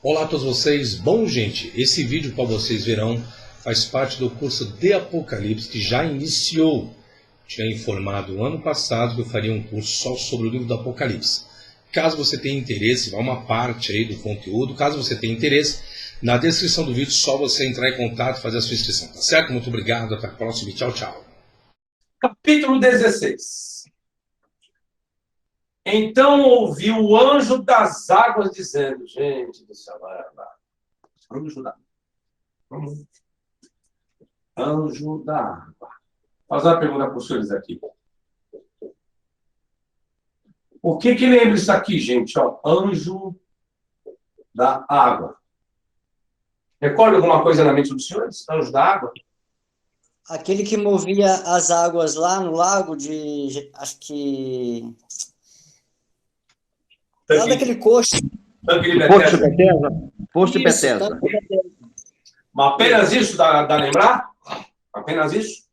Olá a todos vocês, bom gente, esse vídeo para vocês verão faz parte do curso de Apocalipse que já iniciou. Tinha informado ano passado que eu faria um curso só sobre o livro do Apocalipse. Caso você tenha interesse, vai uma parte aí do conteúdo, caso você tenha interesse, na descrição do vídeo só você entrar em contato e fazer a sua inscrição, tá certo? Muito obrigado, até a próxima e tchau, tchau. Capítulo 16. Então ouvi o anjo das águas dizendo, gente do céu, anjo da anjo da água. Vou fazer uma pergunta para os senhores aqui. O que lembra isso aqui, gente? Ó, anjo da água. Recorda alguma coisa na mente dos senhores? Anjo da água? Aquele que movia as águas lá no lago de... Acho que... Lá daquele coxo. Tanque de Posto de Betesda. Betesda? Posto de Isso, Betesda. tanque de Betesda. Mas apenas isso dá lembrar? Apenas isso?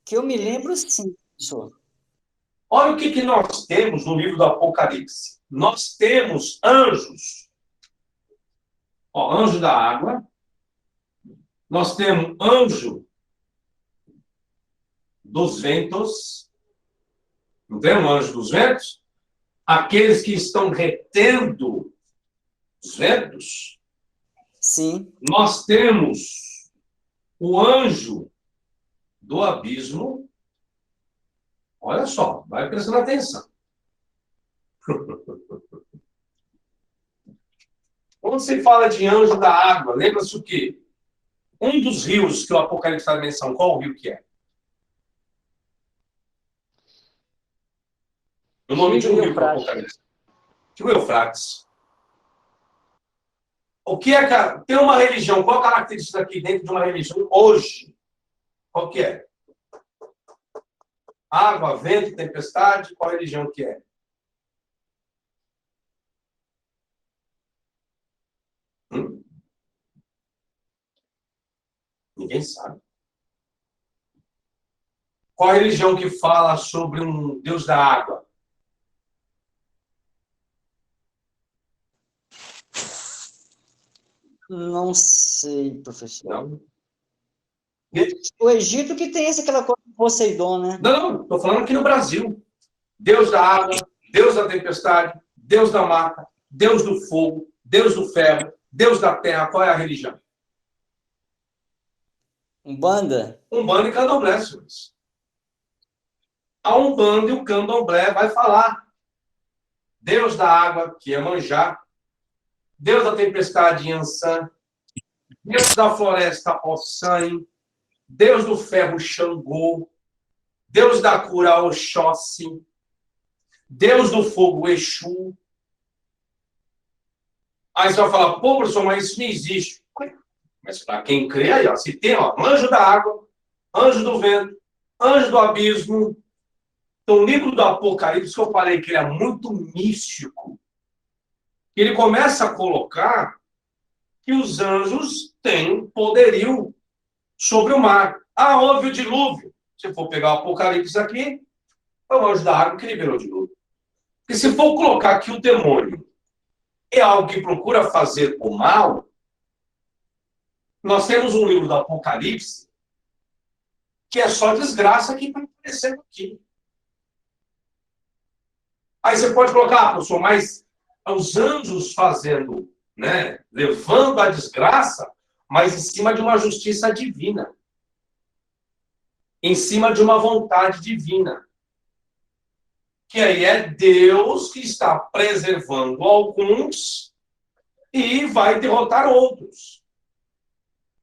Que eu me lembro, sim, professor. Olha o que nós temos no livro do Apocalipse. Nós temos anjos. Ó, anjo da água. Nós temos anjo dos ventos. Não tem um anjo dos ventos? Aqueles que estão retendo os ventos. Sim. Nós temos o anjo do abismo. Olha só, vai prestando atenção. Quando se fala de anjo da água, lembra-se o quê? Um dos rios que o Apocalipse faz menção, qual o rio que é? O nome de um rio do Apocalipse. Rio Eufrates. O que é que tem uma religião? Qual a característica aqui dentro de uma religião hoje? Qual que é? Água, vento, tempestade, qual religião que é? Ninguém sabe. Qual religião que fala sobre um Deus da água? Não sei, professor. Não. O Egito que tem aquela coisa de Poseidon, né? Não, estou falando aqui no Brasil. Deus da água, Deus da tempestade, Deus da mata, Deus do fogo, Deus do ferro, Deus da terra. Qual é a religião? Umbanda? Umbanda e Candomblé, senhores. A Umbanda e o Candomblé vai falar. Deus da água, que é Manjá. Deus da tempestade, Iansã. Deus da floresta, Ossan. Deus do ferro, Xangô. Deus da cura, Oxóssi. Deus do fogo, Exu. Aí você vai falar, pô, professor, mas isso não existe. Mas para quem crê, aí, ó, se tem, ó, anjo da água, anjo do vento, anjo do abismo. Então, o livro do Apocalipse, que eu falei que ele é muito místico, ele começa a colocar que os anjos têm poderio sobre o mar. Ah, houve o dilúvio. Se for pegar o Apocalipse aqui, é o anjo da água que liberou o dilúvio. Porque se for colocar que o demônio é algo que procura fazer o mal, nós temos um livro do Apocalipse que é só desgraça que está aparecendo aqui. Aí você pode colocar, professor, mas os anjos fazendo, né, levando a desgraça, mas em cima de uma justiça divina. Em cima de uma vontade divina. Que aí é Deus que está preservando alguns e vai derrotar outros.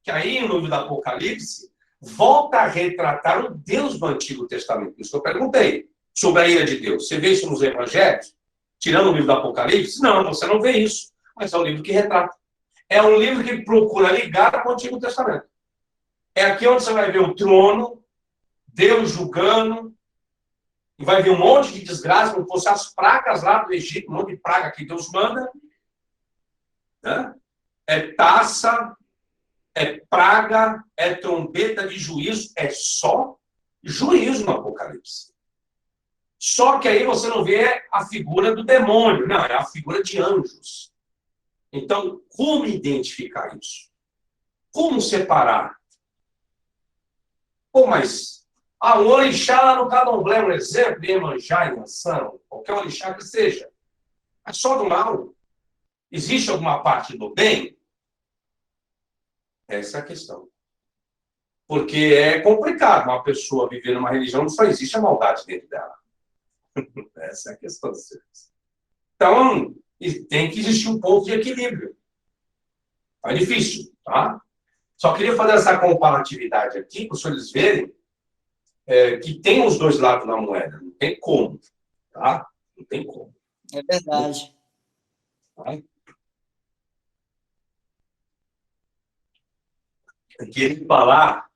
Que aí, no livro do Apocalipse, volta a retratar o Deus do Antigo Testamento. Isso eu perguntei sobre a ira de Deus. Você vê isso nos Evangelhos? Tirando o livro do Apocalipse? Não, você não vê isso. Mas é um livro que retrata. É um livro que procura ligar com o Antigo Testamento. É aqui onde você vai ver o trono, Deus julgando, e vai ver um monte de desgraça, como fossem as pragas lá do Egito, um monte de praga que Deus manda. Né? É taça, é praga, é trombeta de juízo, é só juízo no Apocalipse. Só que aí você não vê a figura do demônio, não, é a figura de anjos. Então, como identificar isso? Como separar? Pô, mas o orixá lá no candomblé, um exemplo, Iemanjá, Inhaçã, qualquer orixá que seja, é só do mal? Existe alguma parte do bem? Essa é a questão. Porque é complicado uma pessoa viver numa religião onde só existe a maldade dentro dela. Essa é a questão. Então, tem que existir um ponto de equilíbrio. É difícil, tá? Só queria fazer essa comparatividade aqui, para os senhores verem que tem os dois lados da moeda. Não tem como, tá? Não tem como. É verdade. Tá? Eu queria falar,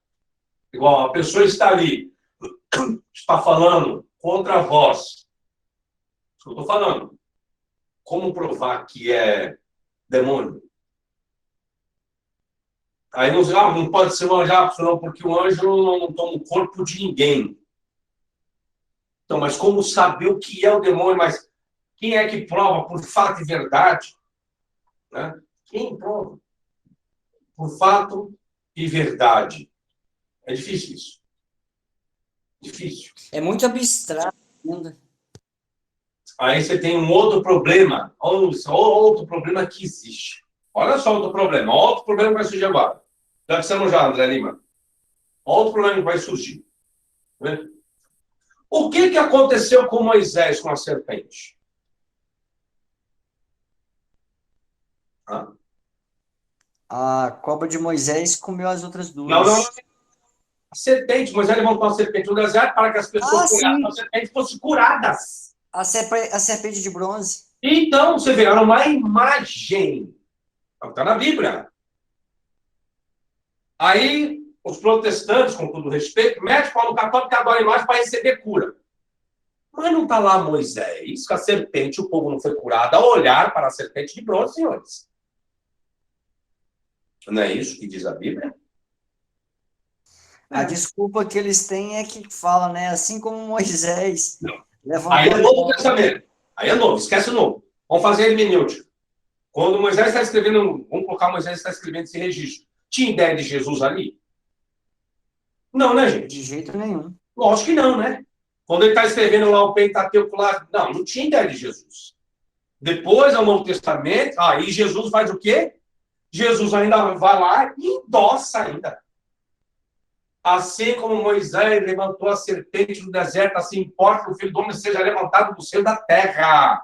igual a pessoa está ali, está falando contra a voz. Isso que eu estou falando. Como provar que é demônio? Aí não pode ser um anjo, não, porque o anjo não toma o corpo de ninguém. Então, mas como saber o que é o demônio? Mas quem é que prova por fato e verdade? Né? Quem prova? Por fato e verdade. É difícil isso. Difícil. É muito abstrato ainda. Aí você tem um outro problema. Outro problema que existe. Olha só outro problema. Outro problema que vai surgir agora. Já dissemos já, André Lima. Outro problema que vai surgir. Né? O que aconteceu com Moisés com a serpente? A cobra de Moisés comeu as outras duas. Não. A serpente, Moisés levantou a serpente no deserto para que as pessoas curadas a serpente fossem curadas. A serpente de bronze. Então, você vê, era uma imagem. Está na Bíblia. Aí, os protestantes, com todo respeito, metem o pau no católico que adora a imagem para receber cura. Mas não está lá Moisés, que a serpente, o povo não foi curado a olhar para a serpente de bronze, senhores. Não é isso que diz a Bíblia? A desculpa que eles têm é que fala, né? Assim como Moisés. Aí é Novo Testamento. Aí é novo, esquece o novo. Vamos fazer a hermenêutica. Quando Moisés está escrevendo, vamos colocar Moisés está escrevendo esse registro. Tinha ideia de Jesus ali? Não, né, gente? De jeito nenhum. Lógico que não, né? Quando ele está escrevendo lá o Pentateuco lá, não tinha ideia de Jesus. Depois, ao Novo Testamento, aí Jesus faz o quê? Jesus ainda vai lá e endossa ainda. Assim como Moisés levantou a serpente no deserto, assim importa que o Filho do Homem seja levantado do seio da terra.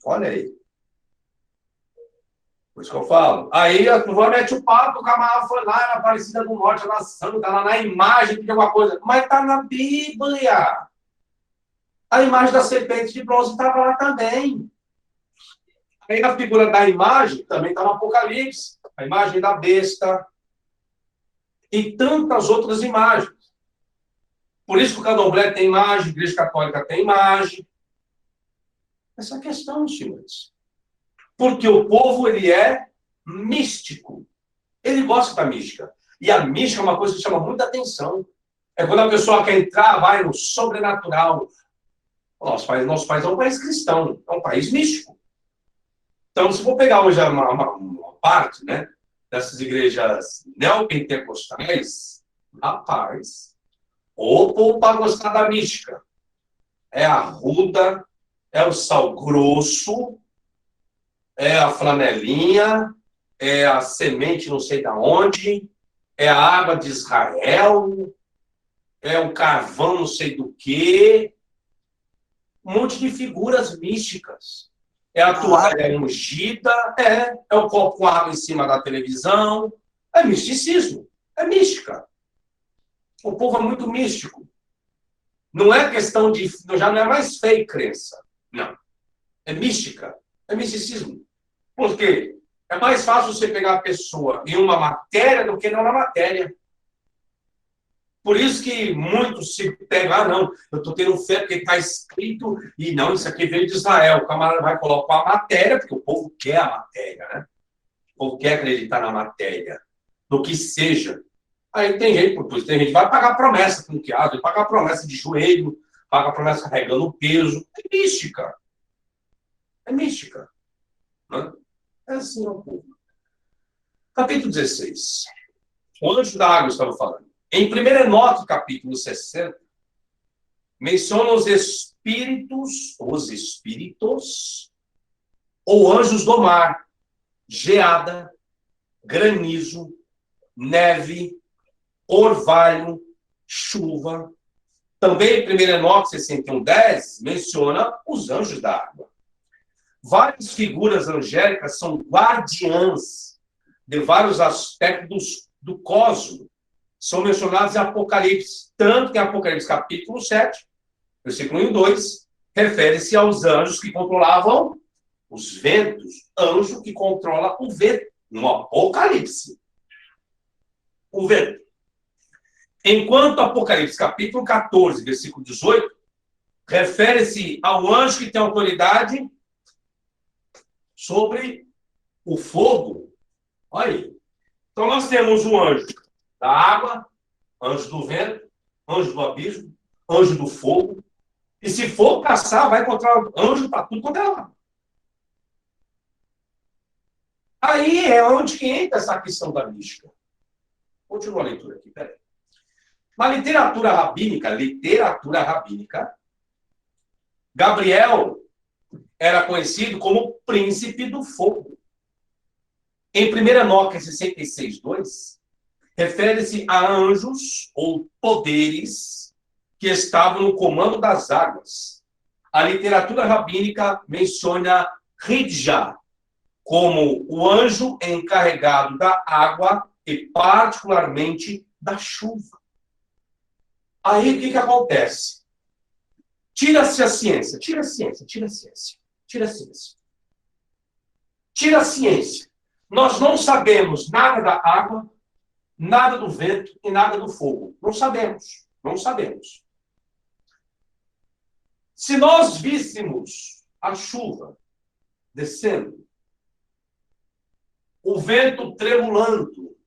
Olha aí. Por isso que eu falo. Aí a turma mete o papo, o camarada foi lá na Aparecida do Norte, na Santa, lá na imagem de alguma coisa. Mas está na Bíblia. A imagem da serpente de bronze estava lá também. Aí a figura da imagem também está no Apocalipse. A imagem da besta. E tantas outras imagens. Por isso que o candomblé tem imagem, a Igreja Católica tem imagem. Essa é a questão, senhores. Porque o povo, ele é místico. Ele gosta da mística. E a mística é uma coisa que chama muita atenção. É quando a pessoa quer entrar, vai no sobrenatural. Nosso país é um país cristão, é um país místico. Então, se for pegar hoje uma parte, né, dessas igrejas neopentecostais, rapaz, o povo para gostar da mística. É a ruda, é o sal grosso, é a flanelinha, é a semente não sei da onde, é a água de Israel, é o carvão não sei do quê. Um monte de figuras místicas. É a toalha ungida, é o copo com água em cima da televisão. É misticismo, é mística. O povo é muito místico. Não é questão de... Já não é mais fé e crença. Não. É mística. É misticismo. Por quê? É mais fácil você pegar a pessoa em uma matéria do que não na matéria. Por isso que muitos se pegam, não, eu estou tendo fé porque está escrito, e não, isso aqui veio de Israel. O camarada vai colocar a matéria, porque o povo quer a matéria, né? O povo quer acreditar na matéria, do que seja. Aí tem gente que vai pagar promessa com o vai pagar promessa de joelho, paga a promessa carregando o peso. É mística. É mística. Né? É assim, ó, povo. Capítulo 16. O anjo da água estava falando. Em 1 Enoque, capítulo 60, menciona os espíritos, ou anjos do mar, geada, granizo, neve, orvalho, chuva. Também em 1 Enoque 61:10 menciona os anjos da água. Várias figuras angélicas são guardiãs de vários aspectos do cosmos. São mencionados em Apocalipse. Tanto que em Apocalipse capítulo 7, versículo 1 e 2, refere-se aos anjos que controlavam os ventos. Anjo que controla o vento. No Apocalipse. O vento. Enquanto Apocalipse capítulo 14, versículo 18, refere-se ao anjo que tem autoridade sobre o fogo. Olha aí. Então nós temos o anjo da água, anjo do vento, anjo do abismo, anjo do fogo. E se for caçar, vai encontrar anjo para tudo quanto é lado. Aí é onde que entra essa questão da mística. Continua a leitura aqui, peraí. Na literatura rabínica, Gabriel era conhecido como príncipe do fogo. Em 1 Enoque 66:2, refere-se a anjos ou poderes que estavam no comando das águas. A literatura rabínica menciona Ridja como o anjo encarregado da água e particularmente da chuva. Aí o que acontece? Tira-se a ciência. Nós não sabemos nada da água, nada do vento e nada do fogo. Não sabemos. Se nós víssemos a chuva descendo, o vento tremulando,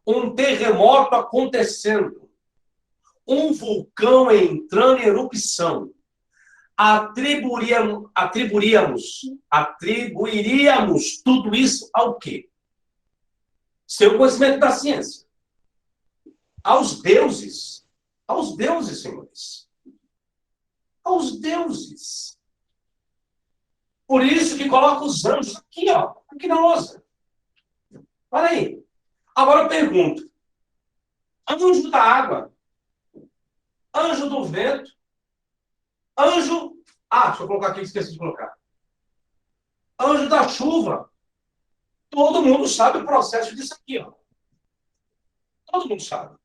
um terremoto acontecendo, um vulcão entrando em erupção, atribuiríamos tudo isso ao quê? Seu conhecimento da ciência. Aos deuses, senhores. Aos deuses. Por isso que coloca os anjos aqui, ó, aqui na lousa. Olha aí. Agora eu pergunto. Anjo da água, anjo do vento, anjo... deixa eu colocar aqui, esqueci de colocar. Anjo da chuva. Todo mundo sabe o processo disso aqui, ó. Todo mundo sabe.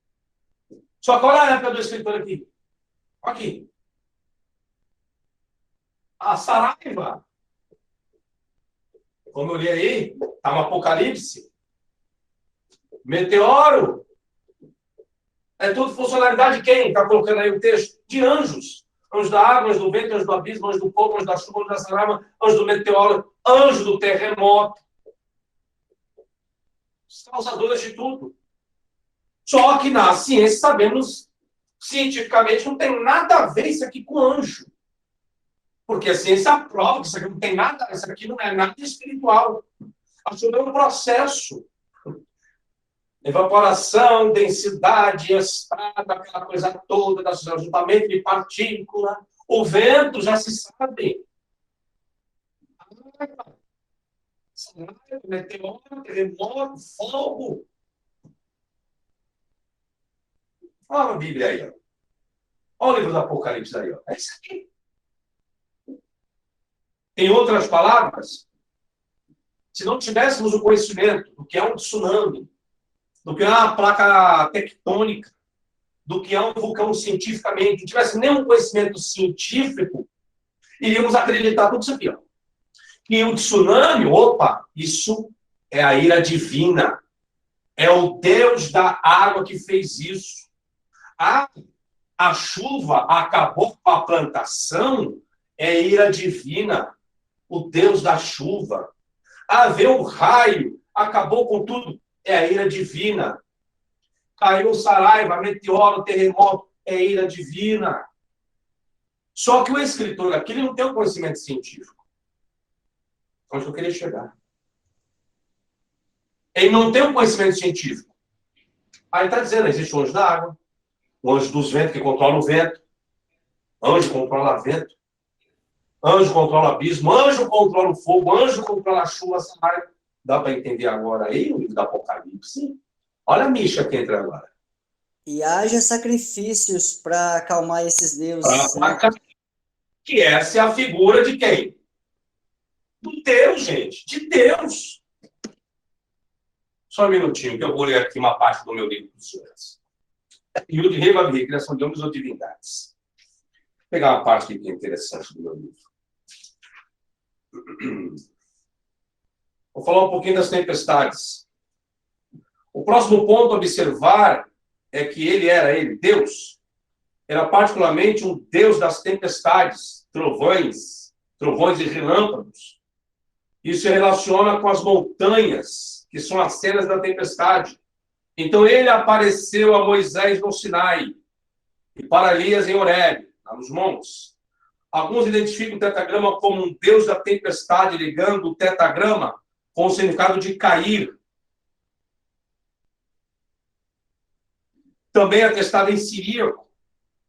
Só que olha a época do escritor aqui. Aqui. A Saraiva. Como eu li aí, está no Apocalipse. Meteoro. É tudo funcionalidade de quem? Está colocando aí o texto? De anjos. Anjo da água, anjo do vento, anjo do abismo, anjo do fogo, anjo da chuva, anjo da saraiva, anjo do meteoro, anjo do terremoto. Os causadores de tudo. Só que na ciência sabemos, cientificamente, não tem nada a ver isso aqui com anjo. Porque a ciência prova que isso aqui não tem nada, isso aqui não é nada espiritual. A chuva é um processo. Evaporação, densidade, estado, aquela coisa toda, ajuntamento de partícula. O vento já se sabe. Meteoro, terremoto, fogo. Olha a Bíblia aí, ó. Olha o livro do Apocalipse aí, ó. É isso aqui. Em outras palavras, se não tivéssemos o conhecimento do que é um tsunami, do que é uma placa tectônica, do que é um vulcão cientificamente, não tivesse nenhum conhecimento científico, iríamos acreditar tudo isso aqui, ó. Que o tsunami, isso é a ira divina. É o Deus da água que fez isso. A chuva acabou com a plantação, é ira divina. O Deus da chuva. Veio o raio, acabou com tudo, é a ira divina. Caiu Saraiva, meteoro, terremoto, é ira divina. Só que o escritor aqui ele não tem o conhecimento científico. Onde eu queria chegar. Ele não tem o conhecimento científico. Aí está dizendo, existe o anjo da água, o anjo dos ventos que controla o vento, anjo controla vento, anjo controla abismo, anjo controla o fogo, anjo controla a chuva. Dá para entender agora aí o livro do Apocalipse? Olha a micha que entra agora. E haja sacrifícios para acalmar esses deuses, né? Que essa é a figura de quem? Do Deus, gente. De Deus. Só um minutinho, que eu vou ler aqui uma parte do meu livro dos senhores. Rio de Rei Babi, Criação de Homens ou Divindades. Vou pegar uma parte aqui que é interessante do meu livro. Vou falar um pouquinho das tempestades. O próximo ponto a observar é que ele, Deus, era particularmente um Deus das tempestades, trovões e relâmpagos. Isso se relaciona com as montanhas, que são as cenas da tempestade. Então ele apareceu a Moisés no Sinai e para Elias em Horebe, lá nos montes. Alguns identificam o tetragrama como um Deus da tempestade, ligando o tetragrama com o significado de cair. Também atestado em siríaco,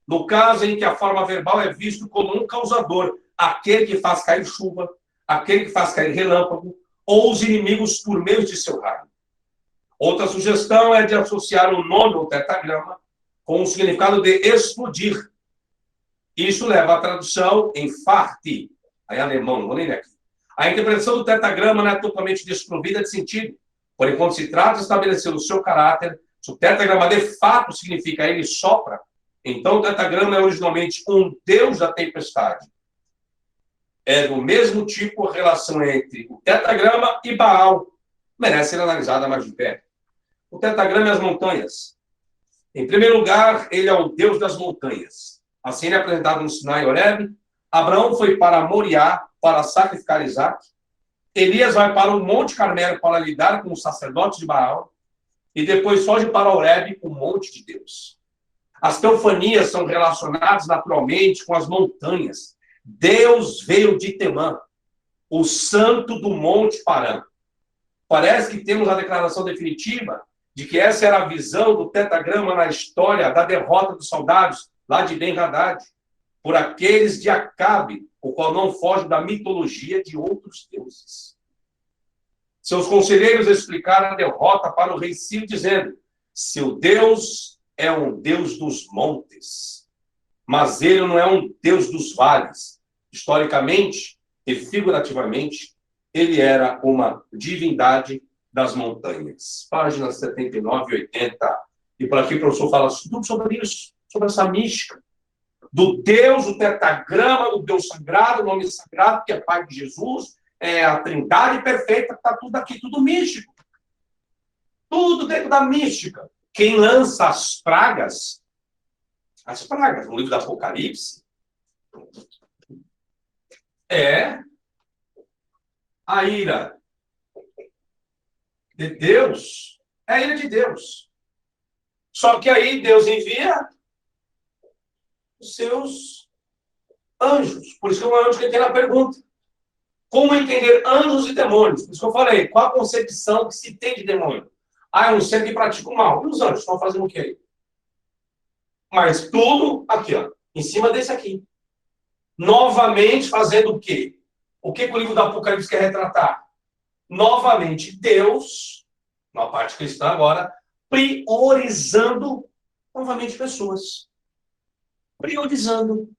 no caso em que a forma verbal é visto como um causador, aquele que faz cair chuva, aquele que faz cair relâmpago, ou os inimigos por meio de seu raio. Outra sugestão é de associar o nome ao tetragrama com o significado de explodir. Isso leva à tradução em farti, aí alemão, não vou nem ler aqui. A interpretação do tetragrama não é totalmente desprovida de sentido, porém, quando se trata de estabelecer o seu caráter, se o tetragrama de fato significa ele sopra, então o tetragrama é originalmente um deus da tempestade. É do mesmo tipo a relação entre o tetragrama e Baal. Merece ser analisada mais de perto. O tetragrama e as montanhas. Em primeiro lugar, ele é o deus das montanhas. Assim ele é apresentado no Sinai e Horebe. Abraão foi para Moriá para sacrificar Isaac. Elias vai para o Monte Carmelo para lidar com os sacerdotes de Baal. E depois foge para Horebe, o monte de Deus. As teofanias são relacionadas naturalmente com as montanhas. Deus veio de Temã, o santo do Monte Parã. Parece que temos a declaração definitiva de que essa era a visão do tetragrama na história da derrota dos soldados lá de Ben-Hadad, por aqueles de Acabe, o qual não foge da mitologia de outros deuses. Seus conselheiros explicaram a derrota para o rei Ciro, dizendo: seu Deus é um Deus dos montes, mas ele não é um Deus dos vales. Historicamente e figurativamente, ele era uma divindade das montanhas. Páginas 79 e 80. E por aqui o professor fala tudo sobre isso, sobre essa mística. Do Deus, o tetragrama, do Deus sagrado, o nome sagrado, que é Pai de Jesus, é a trindade perfeita, está tudo aqui, tudo místico. Tudo dentro da mística. Quem lança as pragas no livro do Apocalipse, é a ira de Deus, é a ira de Deus. Só que aí Deus envia os seus anjos. Por isso que é um anjo que tem na pergunta. Como entender anjos e demônios? Por isso que eu falei, qual a concepção que se tem de demônio? Ah, é um ser que pratica o mal. E os anjos estão fazendo o quê? Mas tudo aqui, ó, em cima desse aqui. Novamente fazendo o quê? O que o livro do Apocalipse quer retratar? Novamente, Deus, na parte cristã agora, priorizando novamente pessoas. Priorizando.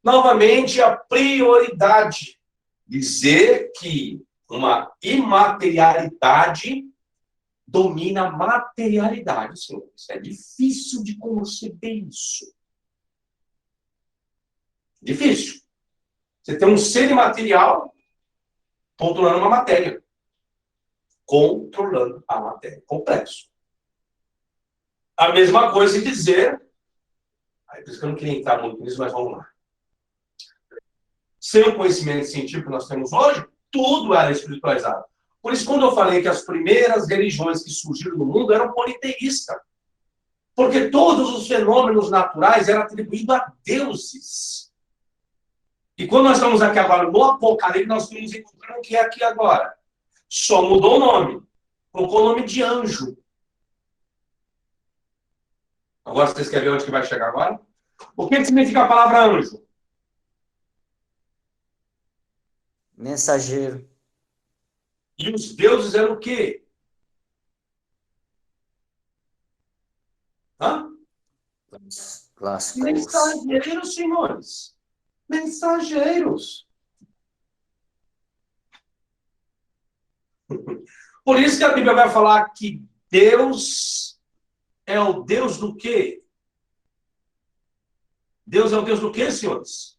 Novamente, a prioridade. Dizer que uma imaterialidade domina a materialidade, senhores. É difícil de conceber isso. Difícil. Você tem um ser imaterial controlando uma matéria. Controlando a matéria. Complexo. A mesma coisa em dizer... Aí, por isso que eu não queria entrar muito nisso, mas vamos lá. Sem o conhecimento científico que nós temos hoje, tudo era espiritualizado. Por isso, quando eu falei que as primeiras religiões que surgiram no mundo eram politeístas. Porque todos os fenômenos naturais eram atribuídos a deuses. E quando nós estamos aqui agora no Apocalipse, nós estamos encontrando o que é aqui agora. Só mudou o nome. Colocou o nome de anjo. Agora vocês querem ver onde que vai chegar agora? O que significa a palavra anjo? Mensageiro. E os deuses eram o quê? Hã? Lascou-se. Mensageiros, senhores. Mensageiros. Por isso que a Bíblia vai falar que Deus é o Deus do quê? Deus é o Deus do quê, senhores?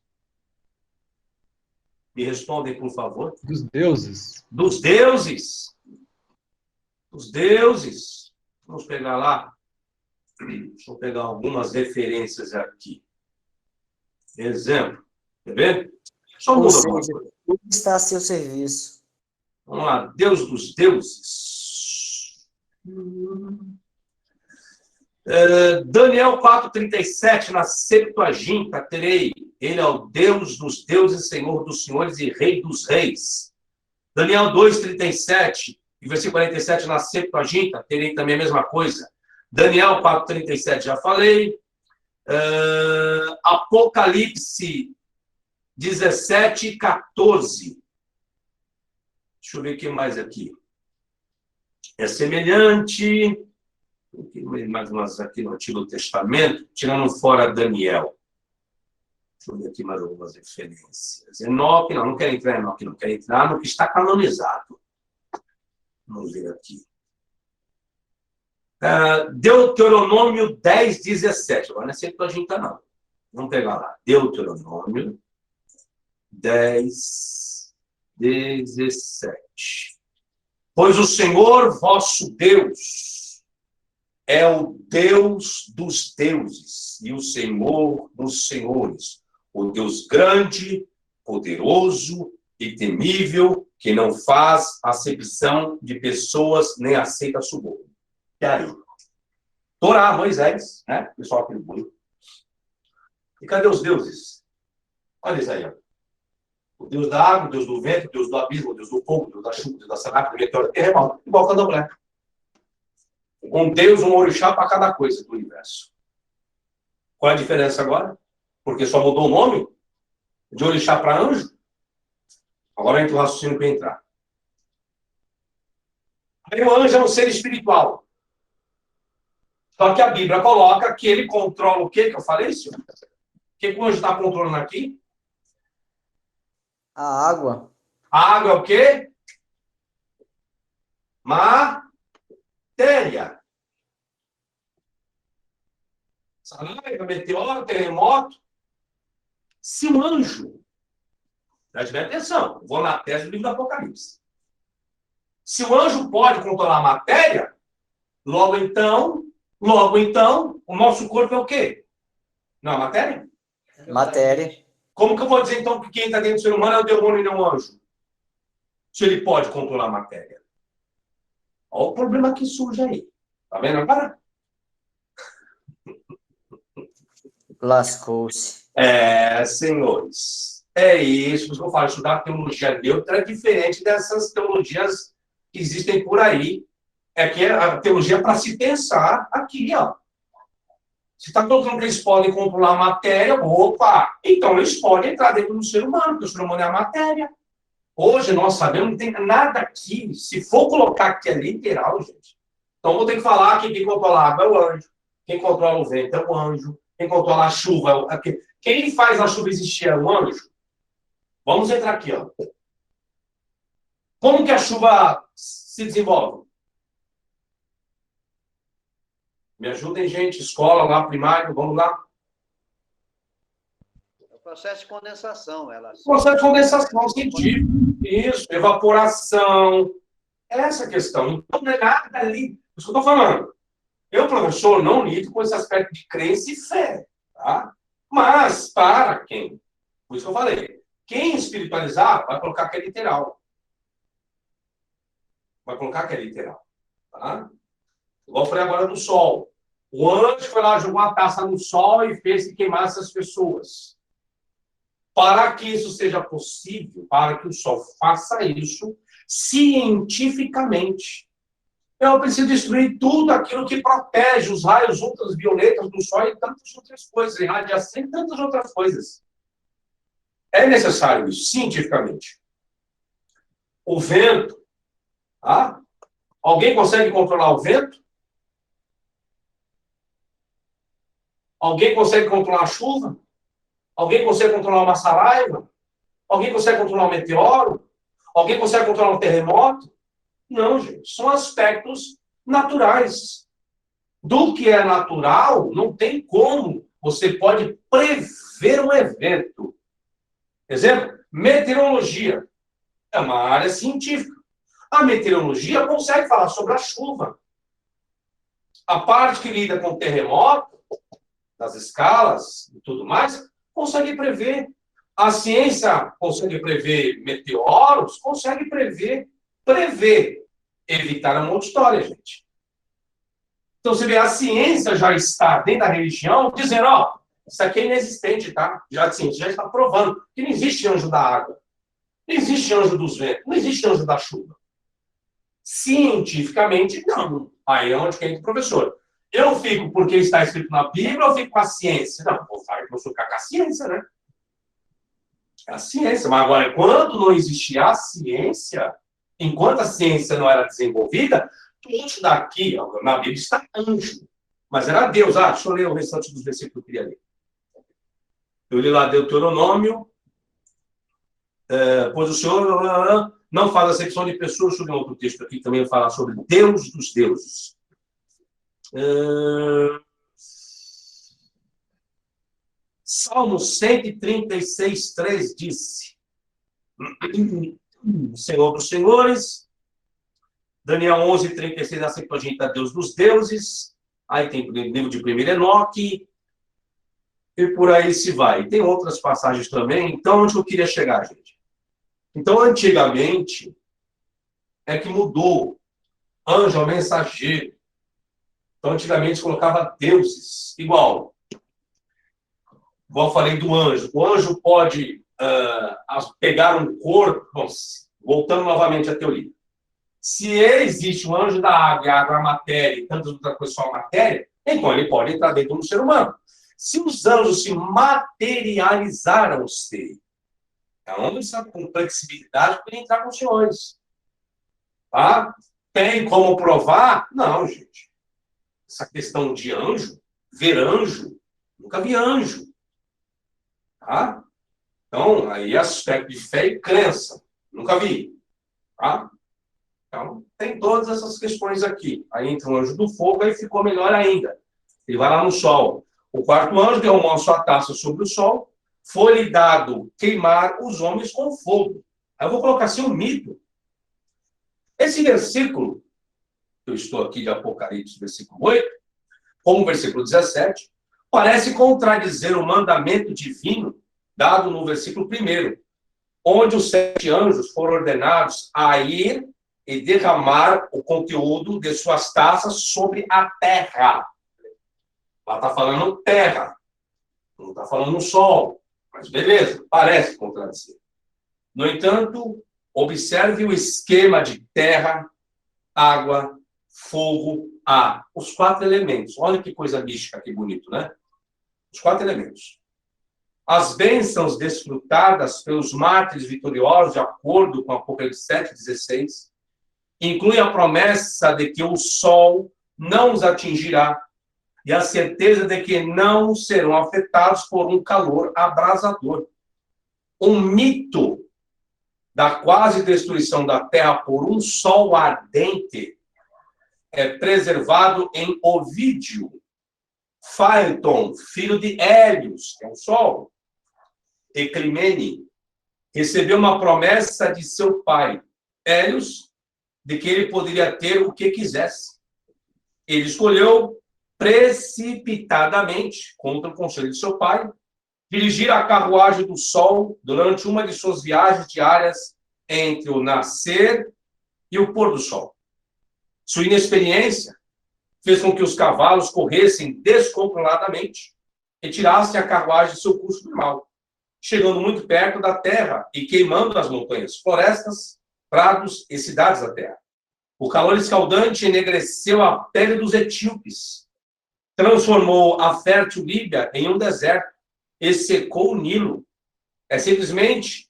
Me respondem, por favor. Dos deuses. Dos deuses. Dos deuses. Vamos pegar lá. Deixa eu pegar algumas referências aqui. Exemplo. Quer ver? Só Ou muda seja, alguma coisa. tudo está a seu serviço. Vamos lá. Deus dos deuses. Daniel 4,37, na Septuaginta, terei. Ele é o Deus dos deuses, Senhor dos senhores e Rei dos reis. Daniel 2,37, e versículo 47, na Septuaginta, terei também a mesma coisa. Daniel 4,37, já falei. Apocalipse 17,14. Deixa eu ver o que mais aqui. É semelhante. Mais umas aqui no Antigo Testamento, tirando fora Daniel. Deixa eu ver aqui mais algumas referências. Enoque, não quero entrar em Enoque, não quero entrar no que está canonizado. Vamos ver aqui. Deuteronômio 10:17. Agora não é Septuaginta, não. Vamos pegar lá. Deuteronômio 10:17. Pois o Senhor vosso Deus é o Deus dos deuses e o Senhor dos senhores, o Deus grande, poderoso e temível, que não faz acepção de pessoas nem aceita suborno. E aí? Torá, Moisés, né? O pessoal atribui. E cadê os deuses? Olha isso aí, ó. O Deus da água, o Deus do vento, o Deus do abismo, o Deus do fogo, o Deus da chuva, o Deus da saraca, do meteoro, do terremoto, igual candomblé. Um Deus, um orixá para cada coisa do universo. Qual é a diferença agora? Porque só mudou o nome de orixá para anjo. Agora entra o raciocínio para entrar. Aí o anjo é um ser espiritual. Só que a Bíblia coloca que ele controla o quê que eu falei, senhor? O que o anjo está controlando aqui? A água. A água é o quê? Matéria. Saraiva, meteoro, terremoto. Se o anjo, preste bem atenção, vou na tese do livro do Apocalipse. Se o anjo pode controlar a matéria, logo então, o nosso corpo é o quê? Não, a matéria? Matéria. Como que eu vou dizer, então, que quem está dentro do ser humano é o demônio e não o anjo? Se ele pode controlar a matéria. Olha o problema que surge aí. Tá vendo agora? Lascou-se. Senhores. É isso que eu falo. Estudar teologia neutra é diferente dessas teologias que existem por aí. É que a teologia é para se pensar aqui, ó. Você está colocando que eles podem controlar a matéria, opa! Então eles podem entrar dentro do ser humano, porque o ser humano é a matéria. Hoje nós sabemos que não tem nada aqui. Se for colocar que é literal, gente. Então vou ter que falar que quem controla a água é o anjo, quem controla o vento é o anjo, quem controla a chuva é o... Quem faz a chuva existir é o anjo? Vamos entrar aqui, ó. Como que a chuva se desenvolve? Me ajudem, gente. Escola lá, primário, vamos lá. É o processo de condensação. Processo de condensação científico. Isso, evaporação. Essa questão. Então, não é nada ali. Isso que eu estou falando. Eu, professor, não lido com esse aspecto de crença e fé. Tá? Mas, para quem? Por isso que eu falei. Quem espiritualizar, vai colocar que é literal. Vai colocar que é literal. Tá? Igual eu falei agora do sol. O anjo foi lá, jogou a taça no sol e fez que queimasse as pessoas. Para que isso seja possível, para que o sol faça isso cientificamente, eu preciso destruir tudo aquilo que protege os raios ultravioletas do sol e tantas outras coisas, e radiação e tantas outras coisas. É necessário isso, cientificamente. O vento, tá? Alguém consegue controlar o vento? Alguém consegue controlar a chuva? Alguém consegue controlar uma saraiva? Alguém consegue controlar um meteoro? Alguém consegue controlar um terremoto? Não, gente. São aspectos naturais. Do que é natural, não tem como. Você pode prever um evento. Exemplo, meteorologia. É uma área científica. A meteorologia consegue falar sobre a chuva. A parte que lida com o terremoto, das escalas e tudo mais, consegue prever. A ciência consegue prever meteoros, consegue prever. Evitar uma outra história, gente. Então, você vê, a ciência já está dentro da religião, dizendo, ó, isso aqui é inexistente, tá? Já a ciência já está provando que não existe anjo da água, não existe anjo dos ventos, não existe anjo da chuva. Cientificamente, não. Aí é onde que entra o professor. Eu fico porque está escrito na Bíblia, eu fico com a ciência. Não, vou falar que eu sou com a ciência, né? A ciência. Mas agora, quando não existia a ciência, enquanto a ciência não era desenvolvida, tudo daqui, na Bíblia está anjo. Mas era Deus. Deixa eu ler o restante dos versículos que eu queria ler. Eu li lá Deuteronômio. Pois o Senhor não faz acepção de pessoas. Deixa eu ler outro texto aqui também falar sobre Deus dos deuses. Salmo 136, 3 disse: Senhor dos senhores. Daniel 11, 36, a Septuaginta, Deus dos deuses. Aí tem o livro de 1 Enoque. E por aí se vai. Tem outras passagens também. Então, onde eu queria chegar, gente? Então, antigamente, é que mudou. Anjo é o mensageiro. Então, antigamente, colocava deuses. Igual eu falei do anjo. O anjo pode pegar um corpo. Bom, voltando novamente à teoria. Se existe um anjo da água, e a água é a matéria, e tantas outras coisas são a matéria, então ele pode entrar dentro do ser humano. Se os anjos se materializaram, então essa complexibilidade pode entrar com os senhores. Tá? Tem como provar? Não, gente. Essa questão de anjo, ver anjo, nunca vi anjo. Tá? Então, aí é aspecto de fé e crença. Nunca vi. Tá? Então, tem todas essas questões aqui. Aí entra o anjo do fogo, aí ficou melhor ainda. Ele vai lá no sol. O quarto anjo derramou a sua taça sobre o sol, foi-lhe dado queimar os homens com fogo. Aí eu vou colocar assim um mito. Esse versículo, eu estou aqui de Apocalipse, versículo 8, como o versículo 17, parece contradizer o mandamento divino dado no versículo 1, onde os 7 anjos foram ordenados a ir e derramar o conteúdo de suas taças sobre a terra. Lá está falando terra, não está falando sol. Mas beleza, parece contradizer. No entanto, observe o esquema de terra, água, fogo, ar. Os 4 elementos. Olha que coisa mística, que bonito, né? Os 4 elementos. As bênçãos desfrutadas pelos mártires vitoriosos, de acordo com Apocalipse 7,16, inclui a promessa de que o sol não os atingirá e a certeza de que não serão afetados por um calor abrasador. Um mito da quase destruição da Terra por um sol ardente é preservado em Ovídio. Phaeton, filho de Hélios, que é o sol, e Climene, recebeu uma promessa de seu pai, Hélios, de que ele poderia ter o que quisesse. Ele escolheu precipitadamente, contra o conselho de seu pai, dirigir a carruagem do sol durante uma de suas viagens diárias entre o nascer e o pôr do sol. Sua inexperiência fez com que os cavalos corressem descontroladamente e tirassem a carruagem de seu curso normal, chegando muito perto da terra e queimando as montanhas, florestas, prados e cidades da terra. O calor escaldante enegreceu a pele dos etíopes, transformou a fértil Líbia em um deserto e secou o Nilo. Simplesmente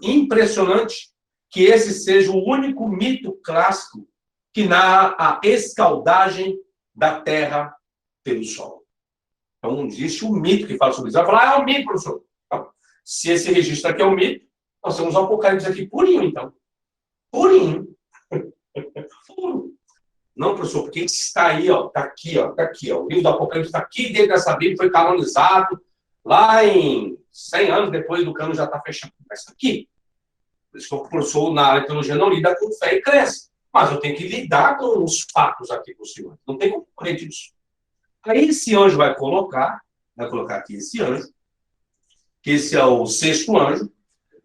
impressionante que esse seja o único mito clássico que narra a escaldagem da terra pelo sol. Então, existe um mito que fala sobre isso. Vai falar, é um mito, professor. Então, se esse registro aqui é um mito, nós temos o Apocalipse aqui purinho, então. Purinho. Puro. Não, professor, porque está aí, ó, está aqui, ó, está aqui, ó. O livro do Apocalipse está aqui dentro dessa Bíblia, foi canonizado lá em 100 anos depois do cano já está fechado. Mas está aqui. Por isso que o professor na área de teologia não lida com fé e crença. Mas eu tenho que lidar com os fatos aqui com o senhor. Não tem como correr disso. Aí esse anjo vai colocar aqui esse anjo, que esse é o sexto anjo,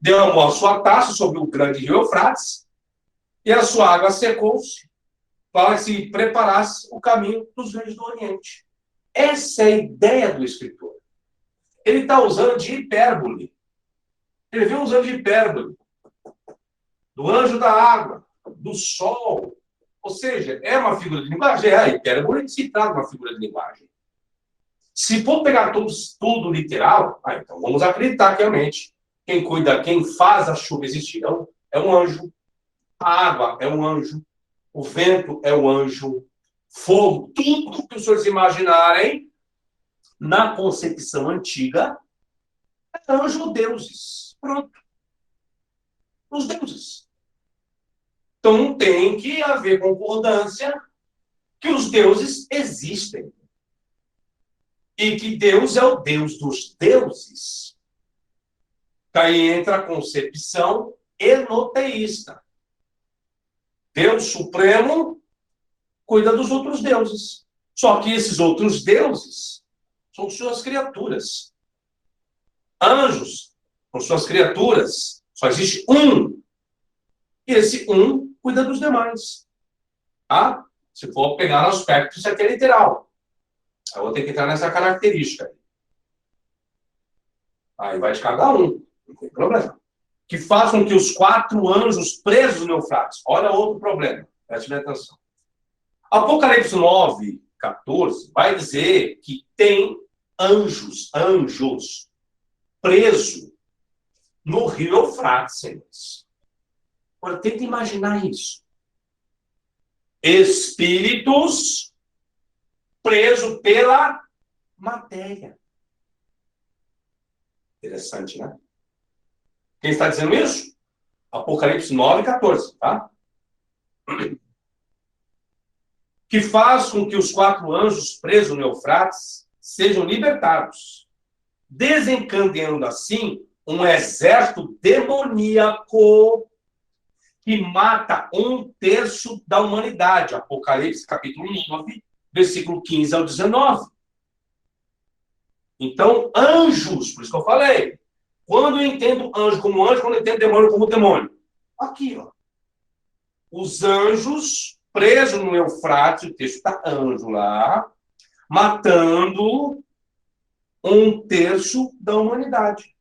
derramou a sua taça sobre o grande rio Eufrates, e a sua água secou-se, para que se preparasse o caminho dos reis do Oriente. Essa é a ideia do escritor. Ele está usando de hipérbole. Ele vem usando de hipérbole. Do anjo da água, do sol. Ou seja, é uma figura de linguagem? A hipérbole se trata de uma figura de linguagem. Se for pegar tudo literal, então vamos acreditar que realmente quem cuida, quem faz a chuva existir é um anjo. A água é um anjo. O vento é um anjo. Fogo, tudo que os senhores imaginarem, na concepção antiga, é anjo ou deuses. Pronto. Os deuses. Então tem que haver concordância que os deuses existem. E que Deus é o Deus dos deuses. Daí entra a concepção enoteísta. Deus Supremo cuida dos outros deuses. Só que esses outros deuses são suas criaturas. Anjos são suas criaturas. Só existe um. E esse um cuida dos demais. Tá? Se for pegar no aspecto, isso aqui é literal. Eu vou ter que entrar nessa característica. Aí vai de cada um. Não tem problema. Que faz com que os 4 anjos presos no Eufrates. Olha outro problema. Preste atenção. Apocalipse 9, 14, vai dizer que tem anjos presos no rio Eufrates, senhores. Agora, tenta imaginar isso. Espíritos presos pela matéria. Interessante, né? Quem está dizendo isso? Apocalipse 9, 14, tá? Que faz com que os 4 anjos presos no Eufrates sejam libertados, desencadeando assim um exército demoníaco que mata 1/3 da humanidade. Apocalipse capítulo 9, versículo 15 ao 19. Então, anjos, por isso que eu falei, quando eu entendo anjo como anjo, quando eu entendo demônio como demônio. Aqui, ó. Os anjos presos no Eufrates, o texto está anjo lá, matando 1/3 da humanidade.